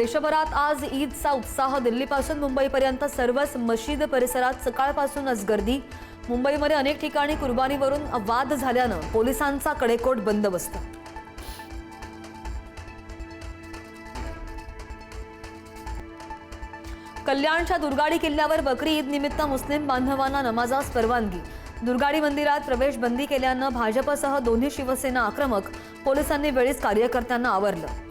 देशभरात आज ईदचा उत्साह. दिल्लीपासून मुंबईपर्यंत सर्वच मशीद परिसरात सकाळपासूनच गर्दी. मुंबईमध्ये अनेक ठिकाणी कुर्बानीवरून वाद झाल्यानं पोलिसांचा कडेकोट बंदोबस्त. कल्याणच्या दुर्गाडी किल्ल्यावर बकरी ईद निमित्त मुस्लिम बांधवांना नमाजास परवानगी. दुर्गाडी मंदिरात प्रवेश बंदी केल्यानं भाजपसह दोन्ही शिवसेना आक्रमक. पोलिसांनी वेळीच कार्यकर्त्यांना आवरलं.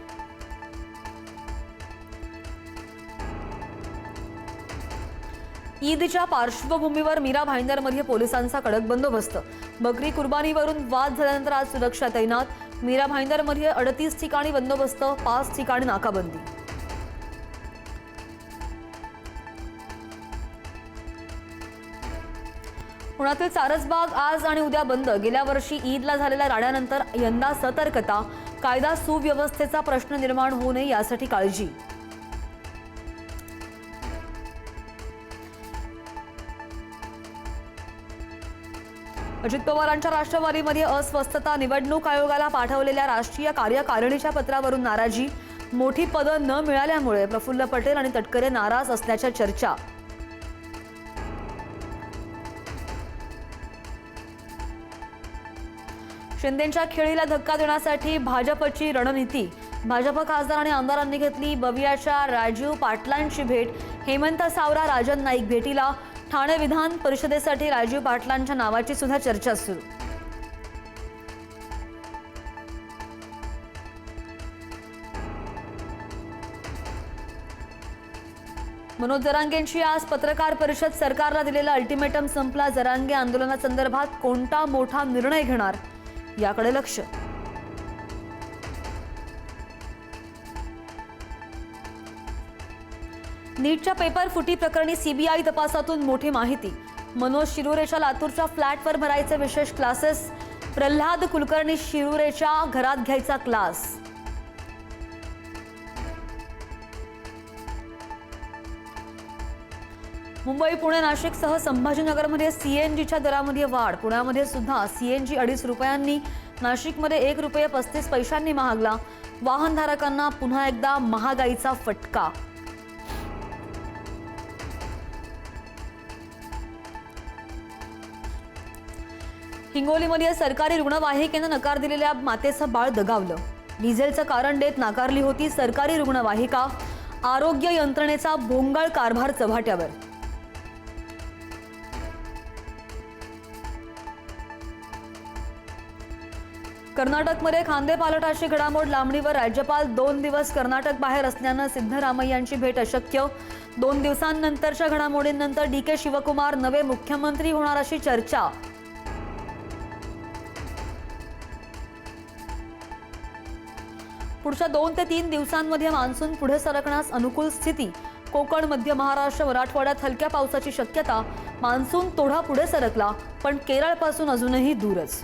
ईदच्या पार्श्वभूमीवर मीरा भाईंदरमध्ये पोलिसांचा कडक बंदोबस्त. बकरी कुर्बानीवरून वाद झाल्यानंतर आज सुरक्षा तैनात. मीरा भाईंदरमध्ये 38 ठिकाणी बंदोबस्त, 5 ठिकाणी नाकाबंदी. पुण्यातील सारसबाग आज आणि उद्या बंद. गेल्या वर्षी ईदला झालेल्या राड्यानंतर यंदा सतर्कता. कायदा सुव्यवस्थेचा प्रश्न निर्माण होऊ नये यासाठी काळजी. अजित पवारांच्या राष्ट्रवादीमध्ये अस्वस्थता. निवडणूक आयोगाला पाठवलेल्या राष्ट्रीय कार्यकारिणीच्या पत्रावरून नाराजी. मोठी पदं न मिळाल्यामुळे प्रफुल्ल पटेल आणि तटकरे नाराज असल्याच्या चर्चा. शिंदेंच्या खेळीला धक्का देण्यासाठी भाजपची रणनीती. भाजप खासदार आणि आमदारांनी घेतली बवियाच्या राजीव पाटलांची भेट. हेमंत सावरा, राजन नाईक भेटीला. ठाणे विधान परिषदेसाठी राजीव पाटलांच्या नावाची सुद्धा चर्चा सुरू. मनोज जरांगेंची आज पत्रकार परिषद. सरकारला दिलेला अल्टिमेटम संपला. जरांगे आंदोलनासंदर्भात कोणता मोठा निर्णय घेणार याकडे लक्ष. नीटच्या पेपर फुटी प्रकरणी सीबीआय तपासातून मोठी माहिती. मनोज शिरुरेच्या लातूरच्या फ्लॅटवर भरायचे विशेष क्लासेस. प्रल्हाद कुलकर्णी शिरुरेच्या घरात घ्यायचा क्लास. मुंबई, पुणे, नाशिकसह संभाजीनगरमध्ये सीएनजीच्या दरामध्ये वाढ. पुण्यामध्ये सुद्धा सीएनजी 2.5 रुपयांनी, नाशिकमध्ये 1 रुपये 35 पैशांनी महागला. वाहनधारकांना पुन्हा एकदा महागाईचा फटका. हिंगोलीमध्ये सरकारी रुग्णवाहिकेनं नकार दिलेल्या मातेचं बाळ दगावलं. डिझेलचं कारण देत नाकारली होती सरकारी रुग्णवाहिका. आरोग्य यंत्रणेचा भोंगळ कारभार चव्हाट्यावर. कर्नाटकमध्ये खांदेपालटाची घडामोड. लांबणीवर राज्यपाल. 2 दिवस कर्नाटक बाहेर असल्यानं सिद्धरामय्यांची भेट अशक्य. 2 दिवसांनंतरच्या घडामोडींनंतर डीके शिवकुमार नवे मुख्यमंत्री होणार अशी चर्चा. पुढच्या 2 ते 3 दिवसांमध्ये मान्सून पुढे सरकण्यास अनुकूल स्थिती. कोकण, मध्य महाराष्ट्र, मराठवाड्यात हलक्या पावसाची शक्यता. मान्सून थोडा पुढे सरकला पण केरळपासून अजूनही दूरच.